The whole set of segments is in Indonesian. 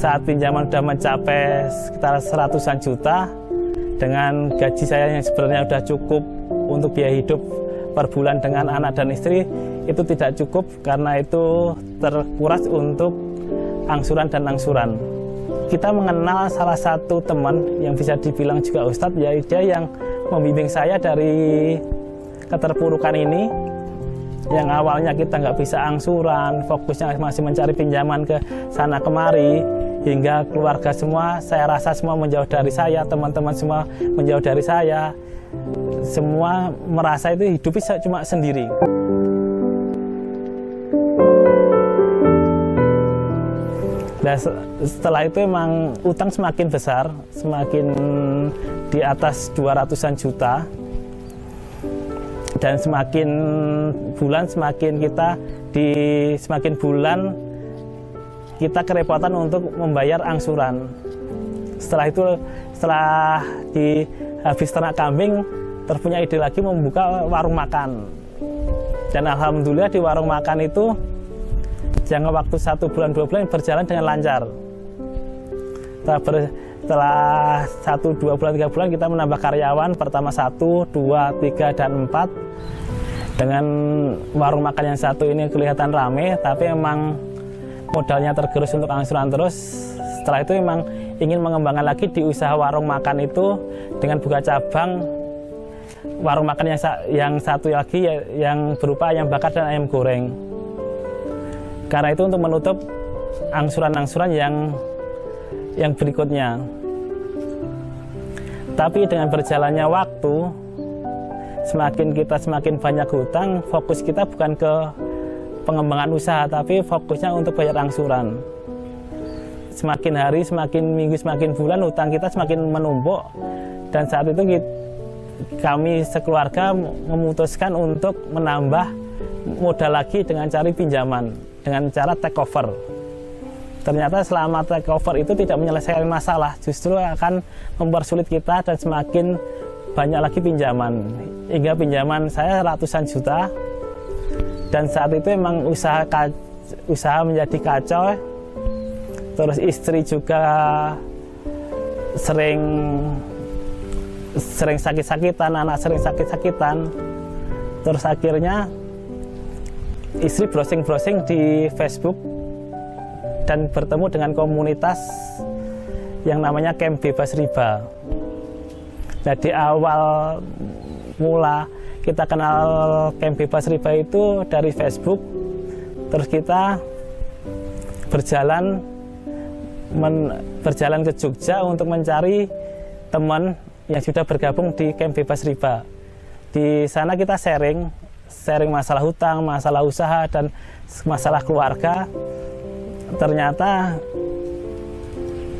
saat pinjaman sudah mencapai sekitar seratusan juta, dengan gaji saya yang sebenarnya sudah cukup untuk biaya hidup per bulan dengan anak dan istri, itu tidak cukup karena itu terkuras untuk angsuran dan angsuran. Kita mengenal salah satu teman yang bisa dibilang juga ustadz, yaitu dia yang membimbing saya dari keterpurukan ini, yang awalnya kita nggak bisa angsuran, fokusnya masih mencari pinjaman ke sana kemari, hingga keluarga semua, saya rasa semua menjauh dari saya, teman-teman semua menjauh dari saya, semua merasa itu hidupnya cuma sendiri. Nah, setelah itu emang utang semakin besar, semakin di atas 200-an juta, dan semakin bulan kita kerepotan untuk membayar angsuran. Setelah habis ternak kambing, terpunya ide lagi membuka warung makan. Dan alhamdulillah di warung makan itu jangka waktu 1 bulan 2 bulan berjalan dengan lancar. Setelah 1, 2 bulan, 3 bulan kita menambah karyawan, pertama 1, 2, 3, dan 4. Dengan warung makan yang satu ini kelihatan rame, tapi emang modalnya tergerus untuk angsuran terus. Setelah itu memang ingin mengembangkan lagi di usaha warung makan itu dengan buka cabang warung makan yang satu lagi yang berupa ayam bakar dan ayam goreng. Karena itu untuk menutup angsuran-angsuran yang berikutnya. Tapi dengan berjalannya waktu, semakin banyak hutang, fokus kita bukan ke pengembangan usaha, tapi fokusnya untuk bayar angsuran. Semakin hari, semakin minggu, semakin bulan, hutang kita semakin menumpuk. Dan saat itu kami sekeluarga memutuskan untuk menambah modal lagi dengan cari pinjaman, dengan cara take over. Ternyata selama take over itu tidak menyelesaikan masalah, justru akan mempersulit kita dan semakin banyak lagi pinjaman. Hingga pinjaman saya ratusan juta. Dan saat itu memang usaha menjadi kacau. Terus istri juga sering sakit-sakitan, anak sering sakit-sakitan. Terus akhirnya istri browsing-browsing di Facebook dan bertemu dengan komunitas yang namanya Camp Bebas Riba. Nah, di awal mula kita kenal Camp Bebas Riba itu dari Facebook, terus kita berjalan ke Jogja untuk mencari teman yang sudah bergabung di Camp Bebas Riba. Di sana kita sharing masalah hutang, masalah usaha, dan masalah keluarga. Ternyata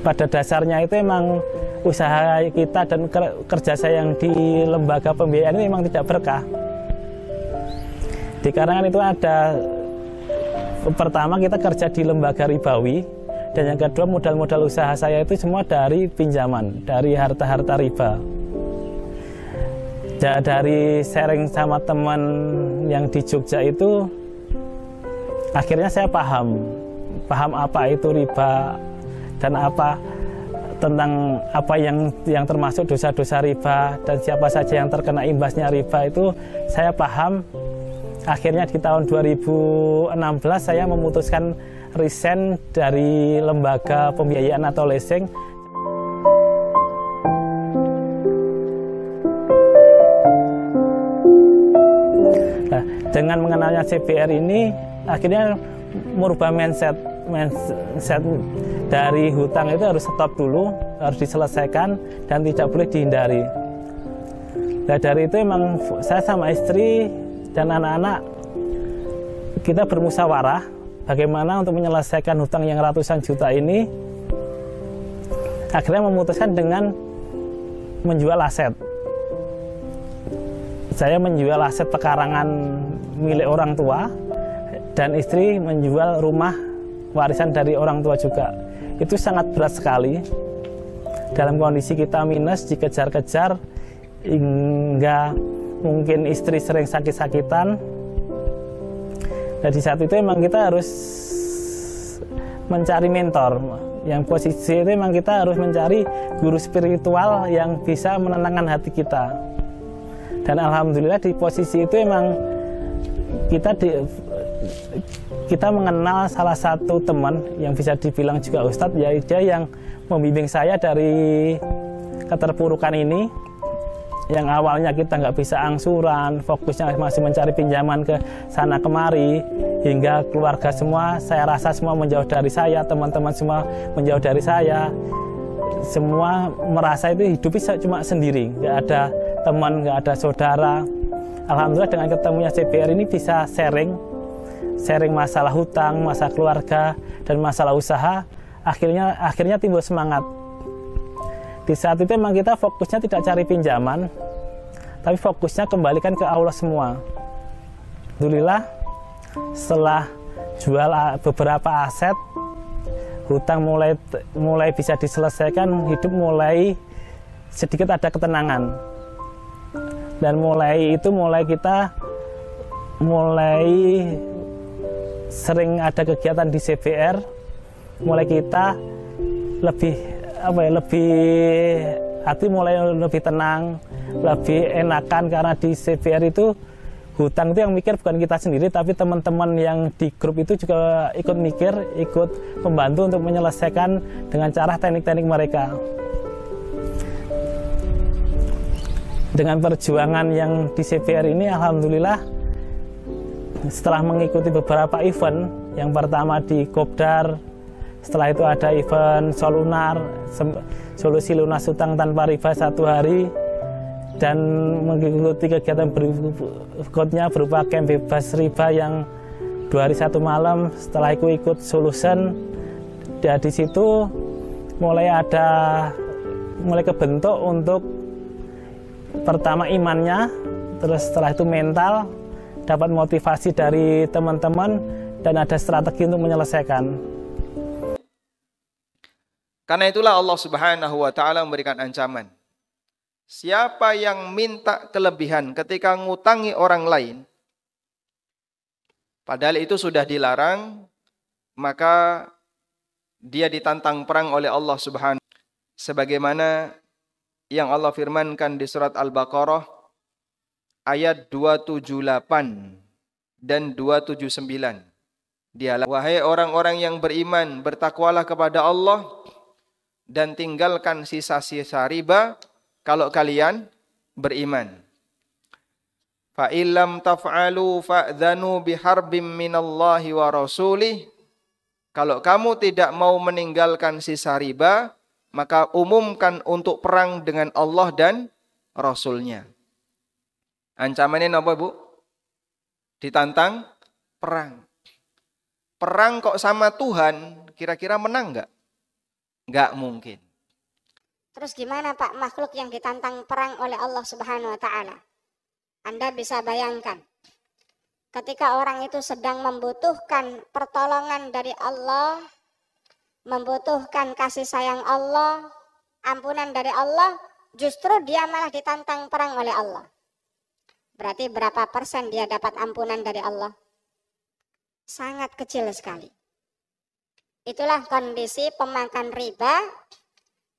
pada dasarnya itu memang usaha kita dan kerja saya yang di lembaga pembiayaan ini memang tidak berkah. Dikarenakan itu ada, pertama kita kerja di lembaga ribawi, dan yang kedua modal-modal usaha saya itu semua dari pinjaman, dari harta-harta riba. Dari sharing sama teman yang di Jogja itu, akhirnya saya paham apa itu riba dan tentang apa yang termasuk dosa-dosa riba dan siapa saja yang terkena imbasnya riba itu saya paham. Akhirnya di tahun 2016 saya memutuskan resign dari lembaga pembiayaan atau leasing. Nah, dengan mengenalnya CBR ini akhirnya merubah mindset dari hutang itu harus stop dulu, harus diselesaikan dan tidak boleh dihindari. Nah, dari itu memang saya sama istri dan anak-anak kita bermusyawarah bagaimana untuk menyelesaikan hutang yang ratusan juta ini. Akhirnya memutuskan dengan menjual aset. Saya menjual aset pekarangan milik orang tua, dan istri menjual rumah warisan dari orang tua juga. Itu sangat berat sekali. Dalam kondisi kita minus, dikejar-kejar, hingga mungkin istri sering sakit-sakitan. Dan di saat itu memang kita mencari mentor. Yang posisi itu memang kita harus mencari guru spiritual yang bisa menenangkan hati kita. Dan alhamdulillah di posisi itu memang kita mengenal salah satu teman yang bisa dibilang juga ustadz, yaitu dia yang membimbing saya dari keterpurukan ini. Yang awalnya kita nggak bisa angsuran, fokusnya masih mencari pinjaman ke sana kemari, hingga keluarga semua, saya rasa semua menjauh dari saya, teman-teman semua menjauh dari saya, semua merasa itu hidupnya cuma sendiri, nggak ada teman, nggak ada saudara. Alhamdulillah dengan ketemunya CBR ini bisa sharing masalah hutang, masalah keluarga, dan masalah usaha, akhirnya timbul semangat. Di saat itu memang kita fokusnya tidak cari pinjaman, tapi fokusnya kembalikan ke Allah semua. Alhamdulillah setelah jual beberapa aset, hutang mulai bisa diselesaikan, hidup mulai sedikit ada ketenangan. Dan kita mulai sering ada kegiatan di CBR, mulai kita hati mulai lebih tenang, lebih enakan, karena di CBR itu hutang itu yang mikir bukan kita sendiri, tapi teman-teman yang di grup itu juga ikut mikir, ikut membantu untuk menyelesaikan dengan cara teknik-teknik mereka. Dengan perjuangan yang di CBR ini, alhamdulillah setelah mengikuti beberapa event, yang pertama di Kopdar, setelah itu ada event Solunar, solusi lunas hutang tanpa riba 1 hari, dan mengikuti kegiatan berikutnya berupa camp bebas riba yang 2 hari 1 malam. Setelah itu ikut solution, dan di situ mulai kebentuk untuk pertama imannya, terus setelah itu mental, dapat motivasi dari teman-teman, dan ada strategi untuk menyelesaikan. Karena itulah Allah Subhanahu wa Ta'ala memberikan ancaman. Siapa yang minta kelebihan ketika ngutangi orang lain, padahal itu sudah dilarang, maka dia ditantang perang oleh Allah Subhanahu wa Ta'ala. Sebagaimana yang Allah firmankan di surat Al-Baqarah ayat 278 dan 279. Dialah, wahai orang-orang yang beriman, bertakwalah kepada Allah dan tinggalkan sisa-sisa riba kalau kalian beriman. Fa illam taf'alu fa'dhanu biharbim minallahi wa rasulih. Kalau kamu tidak mau meninggalkan sisa riba, maka umumkan untuk perang dengan Allah dan Rasulnya. Ancamannya apa, Bu? Ditantang perang. Perang kok sama Tuhan, kira-kira menang nggak? Nggak mungkin. Terus gimana Pak makhluk yang ditantang perang oleh Allah Subhanahu wa Ta'ala? Anda bisa bayangkan, ketika orang itu sedang membutuhkan pertolongan dari Allah, membutuhkan kasih sayang Allah, ampunan dari Allah, justru dia malah ditantang perang oleh Allah. Berarti berapa persen dia dapat ampunan dari Allah? Sangat kecil sekali. Itulah kondisi pemakan riba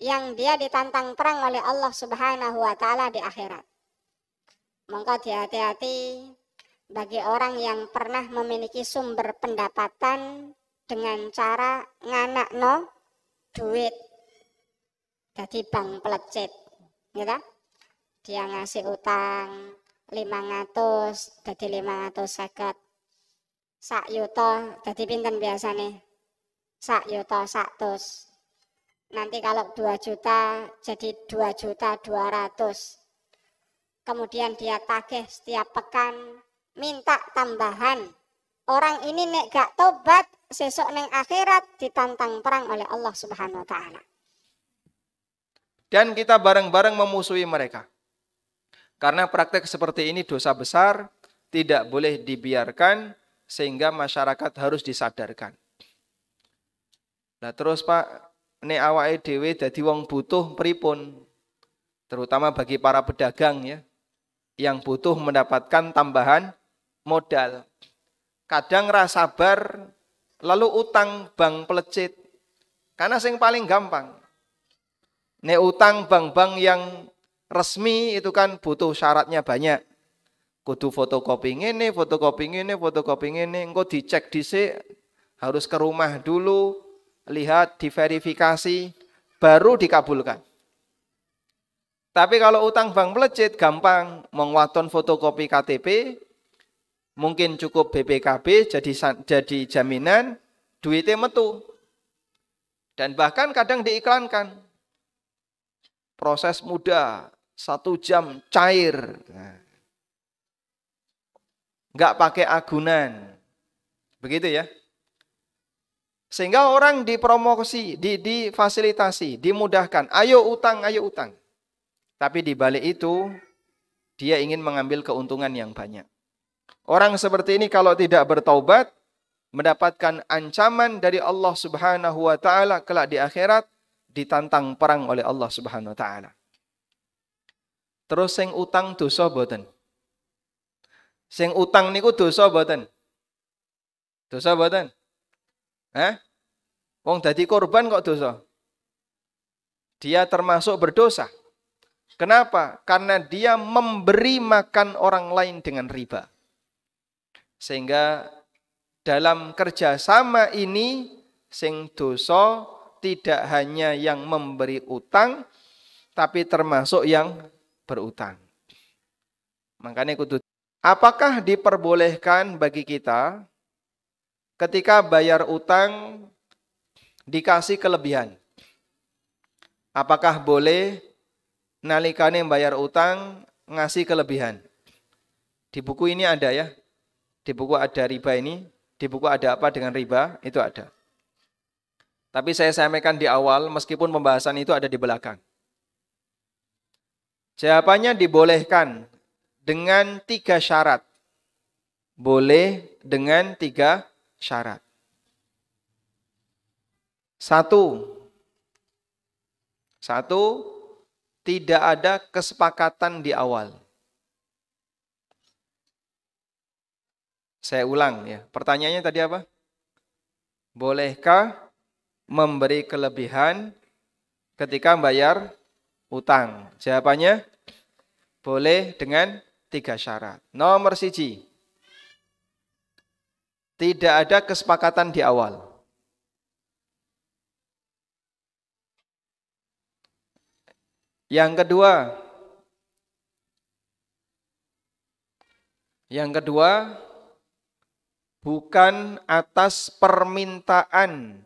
yang dia ditantang perang oleh Allah Subhanahu wa Ta'ala di akhirat. Maka hati-hati bagi orang yang pernah memiliki sumber pendapatan dengan cara nganakno duit jadi bank pelecet, gitu. Dia ngasih utang 500 jadi 550, sak yuto jadi pinten biasane, sak yuto 100. Nanti kalau 2 juta jadi 2.200.000. Kemudian dia tagih setiap pekan, minta tambahan. Orang ini nek gak tobat, sesok neng akhirat ditantang perang oleh Allah Subhanahu wa Ta'ala. Dan kita bareng-bareng memusuhi mereka. Karena praktek seperti ini dosa besar, tidak boleh dibiarkan, sehingga masyarakat harus disadarkan. Nah terus Pak, nek awake dhewe dadi wong butuh pripun? Terutama bagi para pedagang ya, yang butuh mendapatkan tambahan modal. Kadang ra sabar lalu utang bank pelecit. Karena yang paling gampang. Nek utang bank-bank yang resmi itu kan butuh syaratnya banyak. Kudu fotokopi ngene, fotokopi ngene, fotokopi ngene, engko dicek dhisik, harus ke rumah dulu, lihat, diverifikasi, baru dikabulkan. Tapi kalau utang bank pelecit gampang, mengwaton fotokopi KTP, mungkin cukup BPKB jadi jaminan, duitnya metu. Dan bahkan kadang diiklankan. Proses mudah, 1 jam cair. Nggak pakai agunan. Begitu ya. Sehingga orang dipromosi, difasilitasi, dimudahkan. Ayo utang, ayo utang. Tapi di balik itu, dia ingin mengambil keuntungan yang banyak. Orang seperti ini kalau tidak bertaubat, mendapatkan ancaman dari Allah Subhanahu wa taala kelak di akhirat, ditantang perang oleh Allah Subhanahu wa taala. Terus sing utang dosa boten? Sing utang niku dosa boten? Dosa boten? Wong dadi korban kok dosa? Dia termasuk berdosa. Kenapa? Karena dia memberi makan orang lain dengan riba. Sehingga dalam kerjasama ini sing dosa tidak hanya yang memberi utang, tapi termasuk yang berutang. Makanya kudu. Apakah diperbolehkan bagi kita ketika bayar utang dikasih kelebihan? Apakah boleh nalikane bayar utang ngasih kelebihan? Di buku ini ada ya. Di buku ada riba ini. Di buku ada apa dengan riba? Itu ada. Tapi saya sampaikan di awal, meskipun pembahasan itu ada di belakang. Jawabannya dibolehkan dengan 3 syarat. Boleh dengan 3 syarat. 1, tidak ada kesepakatan di awal. Saya ulang ya. Pertanyaannya tadi apa? Bolehkah memberi kelebihan ketika bayar utang? Jawabannya boleh dengan 3 syarat. Nomor 1, tidak ada kesepakatan di awal. Yang kedua, bukan atas permintaan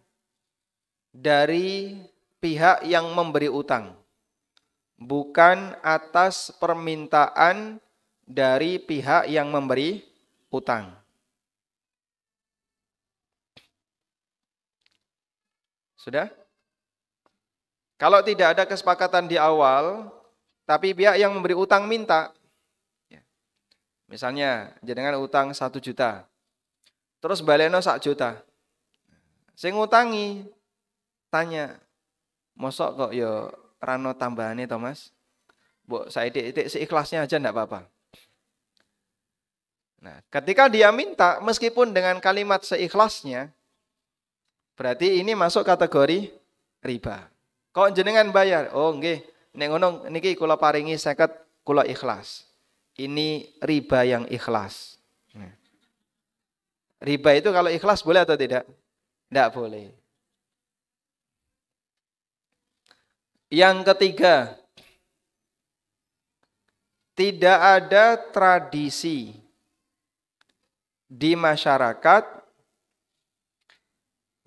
dari pihak yang memberi utang. Bukan atas permintaan dari pihak yang memberi utang. Sudah? Kalau tidak ada kesepakatan di awal, tapi pihak yang memberi utang minta. Misalnya, jenengan utang 1 juta. Terus baleno 1 juta. Sing ngutangi tanya, mosok kok ya rano tambahane to Mas? Mbok saithik-ithik seikhlasnya aja enggak apa-apa. Nah, ketika dia minta meskipun dengan kalimat seikhlasnya, berarti ini masuk kategori riba. Kok jenengan bayar? Oh nggih, nek ngono niki kula paringi 50 kula ikhlas. Ini riba yang ikhlas. Riba itu kalau ikhlas boleh atau tidak? Tidak boleh. Yang ketiga, tidak ada tradisi di masyarakat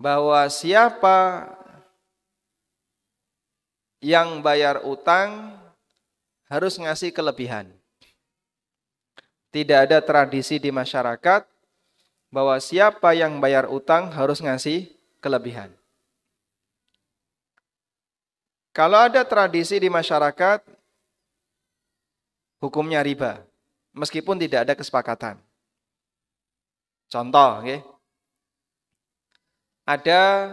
bahwa siapa yang bayar utang harus ngasih kelebihan. Tidak ada tradisi di masyarakat bahwa siapa yang bayar utang harus ngasih kelebihan. Kalau ada tradisi di masyarakat, hukumnya riba, meskipun tidak ada kesepakatan. Contoh, okay? Ada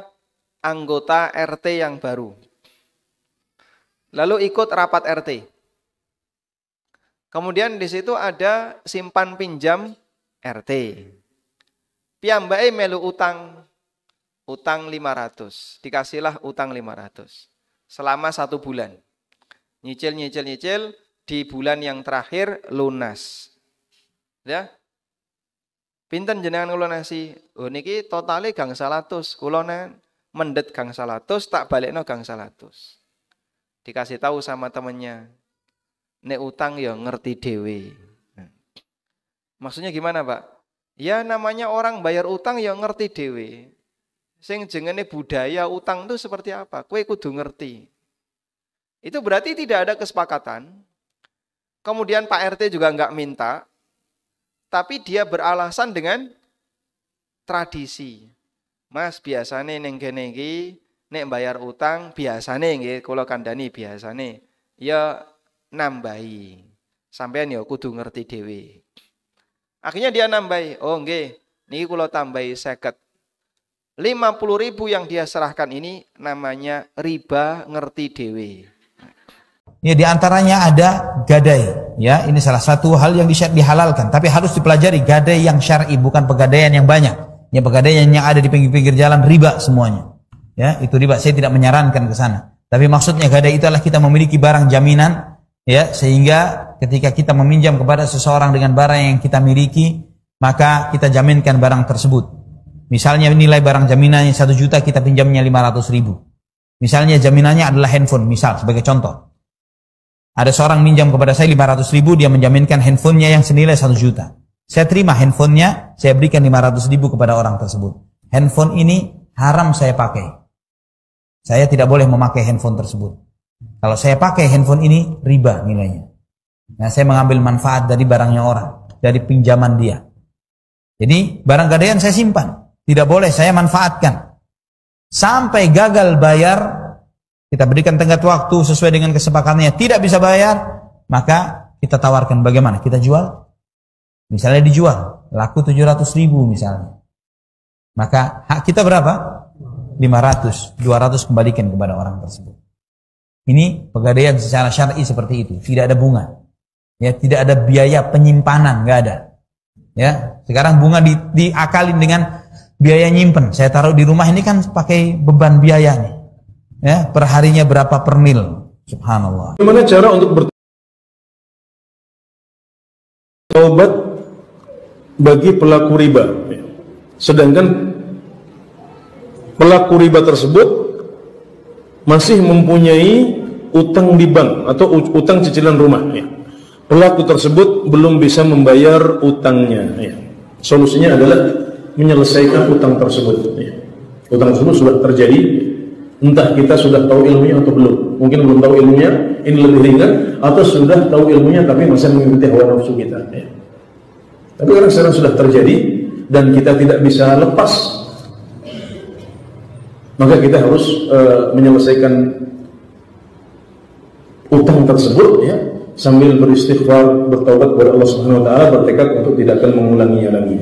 anggota RT yang baru, lalu ikut rapat RT. Kemudian di situ ada simpan pinjam RT. Piyambake melu utang utang 500. Dikasihlah utang 500. Selama 1 bulan. Nyicil, di bulan yang terakhir lunas. Ya. Pinten jenengan nglunasi? Oh niki totale gang 100. Kula mendet gang 100 tak balekno gang 100. Dikasih tahu sama temennya. Nek utang ya ngerti dewe. Maksudnya gimana, Pak? Ya namanya orang bayar utang ya ngerti dewe. Sing jenenge budaya utang itu seperti apa? Kowe kudu ngerti. Itu berarti tidak ada kesepakatan. Kemudian Pak RT juga enggak minta. Tapi dia beralasan dengan tradisi. Mas biasane ning kene iki nek bayar utang biasane nggih kula kandhani biasane ya nambahi. Sampeyan ya kudu ngerti dhewe. Akhirnya dia nambahi. Oh nggih, niki kula tambahi 50. 50.000 yang dia serahkan ini namanya riba ngerti dhewe. Ya di antaranya ada gadai. Ya, ini salah satu hal yang dihalalkan, tapi harus dipelajari gadai yang syar'i, bukan pegadaian yang banyak. Ya pegadaian yang ada di pinggir-pinggir jalan riba semuanya. Ya, itu riba. Saya tidak menyarankan ke sana. Tapi maksudnya gadai itu adalah kita memiliki barang jaminan, ya, sehingga ketika kita meminjam kepada seseorang dengan barang yang kita miliki, maka kita jaminkan barang tersebut. Misalnya nilai barang jaminannya 1 juta, kita pinjamnya 500.000. Misalnya jaminannya adalah handphone, misal sebagai contoh. Ada seorang minjam kepada saya 500.000, dia menjaminkan handphonenya yang senilai 1 juta. Saya terima handphonenya, saya berikan 500.000 kepada orang tersebut. Handphone ini haram saya pakai. Saya tidak boleh memakai handphone tersebut. Kalau saya pakai handphone ini, riba nilainya. Nah, saya mengambil manfaat dari barangnya orang, dari pinjaman dia. Jadi, barang gadaian saya simpan. Tidak boleh saya manfaatkan. Sampai gagal bayar, kita berikan tenggat waktu sesuai dengan kesepakatannya, tidak bisa bayar, maka kita tawarkan bagaimana? Kita jual? Misalnya dijual, laku 700.000 misalnya. Maka hak kita berapa? 500, 200 kembalikan kepada orang tersebut. Ini pegadaian secara syar'i seperti itu, tidak ada bunga. Ya, tidak ada biaya penyimpanan, enggak ada. Ya, sekarang bunga diakalin dengan biaya nyimpen. Saya taruh di rumah ini kan pakai beban biaya nih. Ya, perharinya berapa per mil? Subhanallah. Bagaimana cara untuk bertaubat bagi pelaku riba? Sedangkan pelaku riba tersebut masih mempunyai utang di bank atau utang cicilan rumah. Pelaku tersebut belum bisa membayar utangnya. Solusinya adalah menyelesaikan utang tersebut. Utang tersebut sudah terjadi. Entah kita sudah tahu ilmunya atau belum. Mungkin belum tahu ilmunya, ini lebih ringan. Atau sudah tahu ilmunya tapi masih mengikuti hawa nafsu kita. Tapi karena sekarang sudah terjadi dan kita tidak bisa lepas, maka kita harus menyelesaikan utang tersebut, ya, sambil beristighfar, bertaubat kepada Allah Subhanahu Wa Taala, bertekad untuk tidak akan mengulanginya lagi.